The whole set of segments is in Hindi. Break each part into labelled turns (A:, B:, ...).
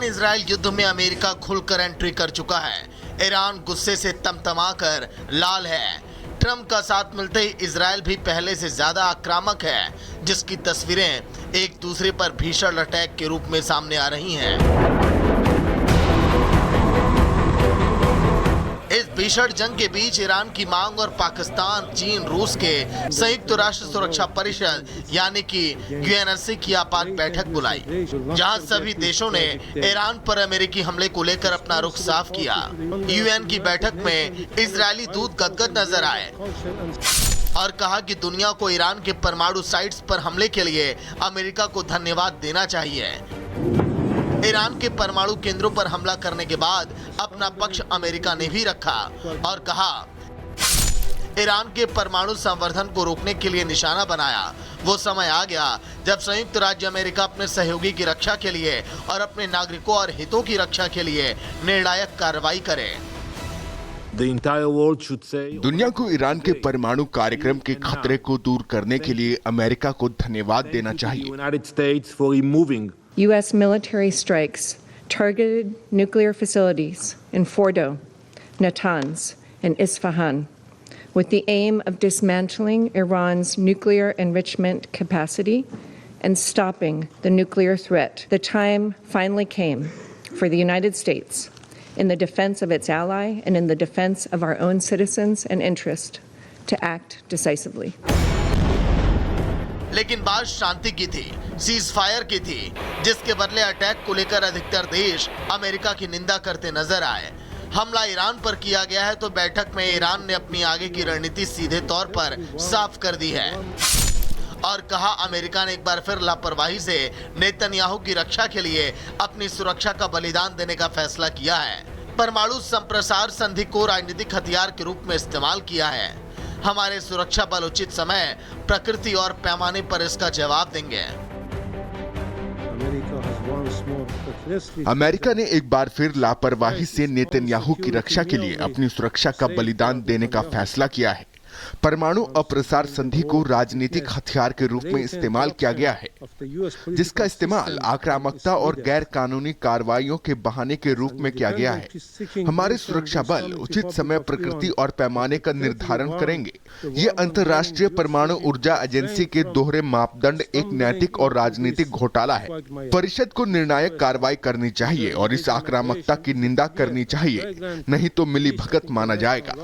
A: ईरान-इजराइल युद्ध में अमेरिका खुलकर एंट्री कर चुका है। ईरान गुस्से से तमतमाकर लाल है। ट्रंप का साथ मिलते ही इजराइल भी पहले से ज्यादा आक्रामक है, जिसकी तस्वीरें एक दूसरे पर भीषण अटैक के रूप में सामने आ रही हैं। इस भीषण जंग के बीच ईरान की मांग और पाकिस्तान, चीन, रूस के संयुक्त राष्ट्र सुरक्षा परिषद यानी कि यूएनएससी की आपात बैठक बुलाई, जहां सभी देशों ने ईरान पर अमेरिकी हमले को लेकर अपना रुख साफ किया। यूएन की बैठक में इजरायली दूत गदगद नजर आए और कहा कि दुनिया को ईरान के परमाणु साइट्स पर हमले के लिए अमेरिका को धन्यवाद देना चाहिए। ईरान के परमाणु केंद्रों पर हमला करने के बाद अपना पक्ष अमेरिका ने भी रखा और कहा ईरान के परमाणु संवर्धन को रोकने के लिए निशाना बनाया। वो समय आ गया जब संयुक्त राज्य अमेरिका अपने सहयोगी की रक्षा के लिए और अपने नागरिकों और हितों की रक्षा के लिए निर्णायक कार्रवाई करे।
B: दुनिया को ईरान के परमाणु कार्यक्रम के खतरे को दूर करने के लिए अमेरिका को धन्यवाद देना चाहिए।
C: U.S. military strikes targeted nuclear facilities in Fordo, Natanz, and Isfahan with the aim of dismantling Iran's nuclear enrichment capacity and stopping the nuclear threat. The time finally came for the United States, in the defense of its ally and in the defense of our own citizens and interest, to act decisively.
A: लेकिन बात शांति की थी, सीज फायर की थी, जिसके बदले अटैक को लेकर अधिकतर देश अमेरिका की निंदा करते नजर आए। हमला ईरान पर किया गया है तो बैठक में ईरान ने अपनी आगे की रणनीति सीधे तौर पर साफ कर दी है और कहा अमेरिका ने एक बार फिर लापरवाही से नेतन्याहू की रक्षा के लिए अपनी सुरक्षा का बलिदान देने का फैसला किया है। परमाणु संप्रसार संधि को राजनीतिक हथियार के रूप में इस्तेमाल किया है। हमारे सुरक्षा बल उचित समय, प्रकृति और पैमाने पर इसका जवाब देंगे।
B: अमेरिका ने एक बार फिर लापरवाही से नेतन्याहू की रक्षा के लिए अपनी सुरक्षा का बलिदान देने का फैसला किया है। परमाणु अप्रसार संधि को राजनीतिक हथियार के रूप में इस्तेमाल किया गया है, जिसका इस्तेमाल आक्रामकता और गैर कानूनी कार्रवाइयों के बहाने के रूप में किया गया है। हमारे सुरक्षा बल उचित समय, प्रकृति और पैमाने का निर्धारण करेंगे। ये अंतर्राष्ट्रीय परमाणु ऊर्जा एजेंसी के दोहरे मापदंड एक नैतिक और राजनीतिक घोटाला है। परिषद को निर्णायक कार्रवाई करनी चाहिए और इस आक्रामकता की निंदा करनी चाहिए, नहीं तो मिलीभगत माना जाएगा।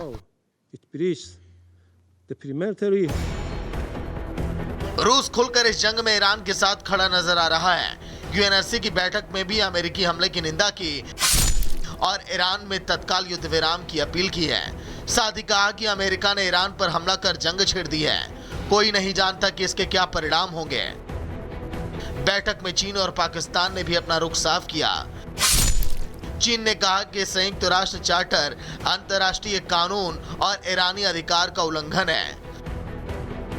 A: रूस खुलकर इस जंग में ईरान के साथ खड़ा नजर आ रहा है। यूएनएससी की बैठक में भी अमेरिकी हमले की निंदा की और ईरान में तत्काल युद्ध विराम की अपील की है। साथ ही कहा कि अमेरिका ने ईरान पर हमला कर जंग छेड़ दी है। कोई नहीं जानता कि इसके क्या परिणाम होंगे। बैठक में चीन और पाकिस्तान ने भी अपना रुख साफ किया। चीन ने कहा कि संयुक्त राष्ट्र चार्टर अंतर्राष्ट्रीय कानून और ईरानी अधिकार का उल्लंघन है।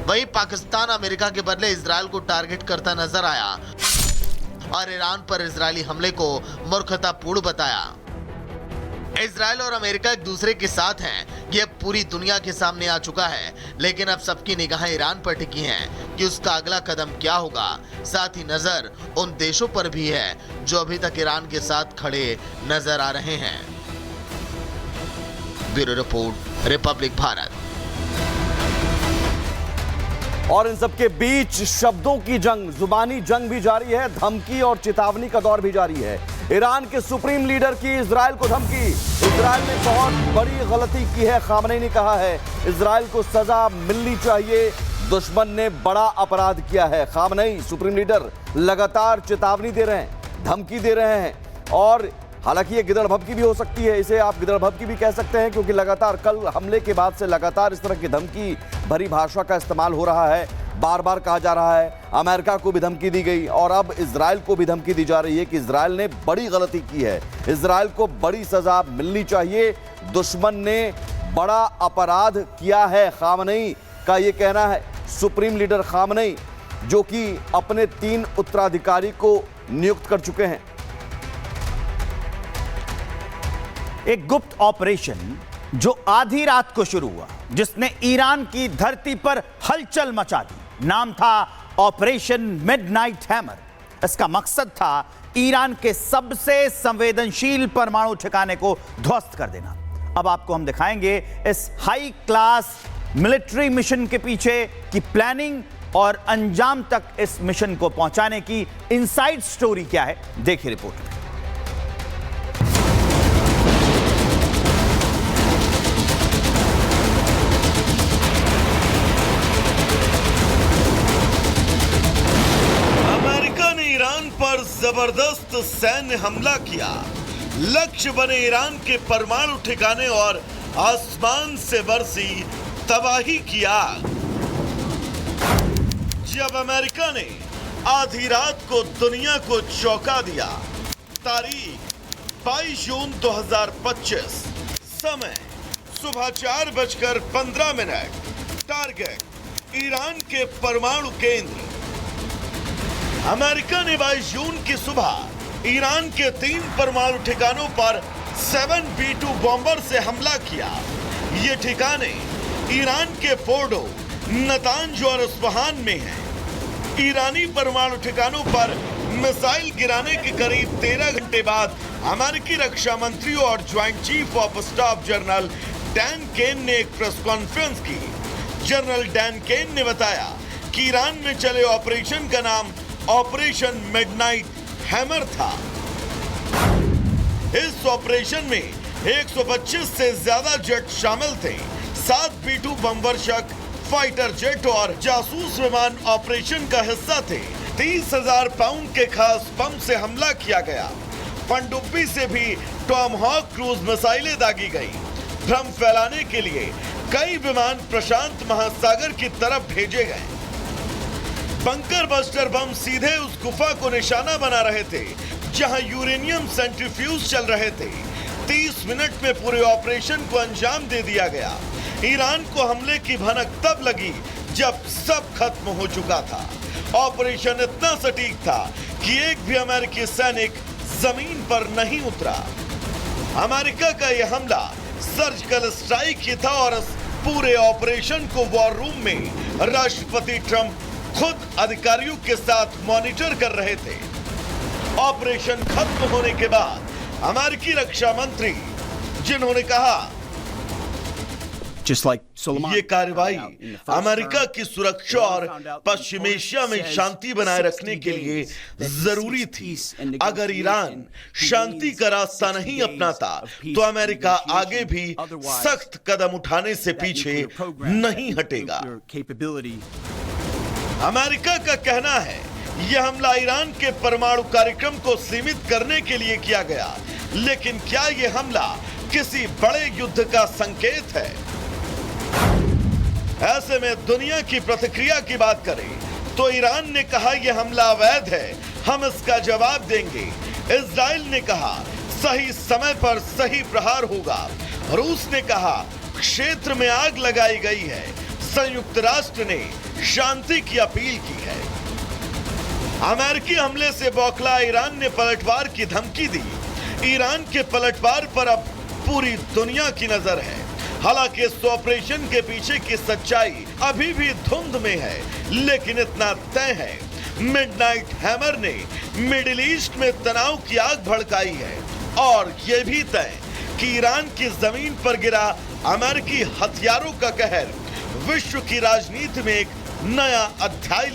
A: वहीं पाकिस्तान अमेरिका के बदले इजराइल को टारगेट करता नजर आया और ईरान पर इजरायली हमले को मूर्खतापूर्ण बताया। इजराइल और अमेरिका एक दूसरे के साथ हैं, ये पूरी दुनिया के सामने आ चुका है, लेकिन अब सबकी निगाहें ईरान पर टिकी हैं कि उसका अगला कदम क्या होगा। साथ ही नजर उन देशों पर भी है जो अभी तक ईरान के साथ खड़े नजर आ रहे हैं। Bureau report, Republic Bharat.
D: और इन सबके बीच शब्दों की जंग, जुबानी जंग भी जारी है। धमकी और चेतावनी का दौर भी जारी है। ईरान के सुप्रीम लीडर की इजराइल को धमकी। इजराइल ने बहुत बड़ी गलती की है, खामनेई ने कहा है। इजराइल को सजा मिलनी चाहिए, दुश्मन ने बड़ा अपराध किया है। खामनेई सुप्रीम लीडर लगातार चेतावनी दे रहे हैं, धमकी दे रहे हैं। और हालांकि ये गिदड़भबकी भी हो सकती है, इसे आप गिदड़भबकी भी कह सकते हैं, क्योंकि लगातार कल हमले के बाद से लगातार इस तरह की धमकी भरी भाषा का इस्तेमाल हो रहा है। बार बार कहा जा रहा है, अमेरिका को भी धमकी दी गई और अब इजराइल को भी धमकी दी जा रही है कि इजराइल ने बड़ी गलती की है, इजराइल को बड़ी सजा मिलनी चाहिए, दुश्मन ने बड़ा अपराध किया है। खामनेई का ये कहना है, सुप्रीम लीडर खामनेई, जो कि अपने 3 उत्तराधिकारी को नियुक्त कर चुके हैं।
E: एक गुप्त ऑपरेशन जो आधी रात को शुरू हुआ, जिसने ईरान की धरती पर हलचल मचा दी। नाम था ऑपरेशन मिडनाइट हैमर। इसका मकसद था ईरान के सबसे संवेदनशील परमाणु ठिकाने को ध्वस्त कर देना। अब आपको हम दिखाएंगे इस हाई क्लास मिलिट्री मिशन के पीछे की प्लानिंग और अंजाम तक इस मिशन को पहुंचाने की इनसाइड स्टोरी क्या है, देखिए रिपोर्ट में।
F: अमेरिका ने ईरान पर जबरदस्त सैन्य हमला किया। लक्ष्य बने ईरान के परमाणु ठिकाने और आसमान से बरसी तबाही की आग। जब अमेरिका ने आधी रात को दुनिया को चौंका दिया। तारीख 22 जून 2025, समय सुबह 4:15। टारगेट ईरान के परमाणु केंद्र। अमेरिका ने 22 जून की सुबह ईरान के 3 परमाणु ठिकानों पर 7B2 बॉम्बर से हमला किया। ये ठिकाने ईरान के फोर्डो, नतांज और इस्फहान में हैं। ईरानी परमाणु ठिकानों पर मिसाइल गिराने के करीब 13 घंटे बाद अमेरिकी रक्षा मंत्री और joint chief of staff general Dan Caine ने एक प्रेस कॉन्फ्रेंस की। जनरल डैन केन ने बताया कि ईरान में चले ऑपरेशन का नाम ऑपरेशन मिडनाइट हैमर था। इस ऑपरेशन में 125 से ज्यादा जेट शामिल थे। 7B2 बमवर्षक, फाइटर जेट और जासूस विमान ऑपरेशन का हिस्सा थे। 30,000 पाउंड के खास बम से हमला किया गया। पनडुब्बी से भी टॉमहॉक क्रूज मिसाइलें दागी गई। भ्रम फैलाने के लिए कई विमान प्रशांत महासागर की तरफ भेजे गए। बंकर बस्टर बम सीधे उस गुफा को निशाना बना रहे थे जहां यूरेनियम सेंट्रीफ्यूज चल रहे थे। 30 मिनट में पूरे ऑपरेशन को अंजाम दे दिया गया। ईरान को हमले की भनक तब लगी जब सब खत्म हो चुका था। ऑपरेशन इतना सटीक था कि एक भी अमेरिकी सैनिक जमीन पर नहीं उतरा। अमेरिका का यह हमला सर्जिकल स्ट्राइक ही था और इस पूरे ऑपरेशन को वॉर रूम में राष्ट्रपति ट्रंप खुद अधिकारियों के साथ मॉनिटर कर रहे थे। ऑपरेशन खत्म होने के बाद अमेरिकी रक्षा मंत्री, जिन्होंने कहा ये कार्रवाई अमेरिका की सुरक्षा और पश्चिम एशिया में शांति बनाए रखने के लिए जरूरी थी। अगर ईरान शांति का रास्ता नहीं अपनाता तो अमेरिका आगे भी सख्त कदम उठाने से पीछे नहीं हटेगा। अमेरिका का कहना है यह हमला ईरान के परमाणु कार्यक्रम को सीमित करने के लिए किया गया, लेकिन क्या यह हमला किसी बड़े युद्ध का संकेत है? ऐसे में दुनिया की प्रतिक्रिया की बात करें तो ईरान ने कहा यह हमला अवैध है, हम इसका जवाब देंगे। इजराइल ने कहा सही समय पर सही प्रहार होगा। रूस ने कहा क्षेत्र में आग लगाई गई है। संयुक्त राष्ट्र ने शांति की अपील की है। अमेरिकी हमले से बौखला ईरान ने पलटवार की धमकी दी। ईरान के पलटवार पर अब पूरी दुनिया की नजर है। हालांकि इस ऑपरेशन के पीछे की सच्चाई अभी भी धुंध में है, लेकिन इतना तय है मिडनाइट हैमर ने मिडिल ईस्ट में तनाव की आग भड़काई है। और यह भी तय कि ईरान की जमीन पर गिरा अमेरिकी हथियारों का कहर विश्व की राजनीति में एक नया अध्याय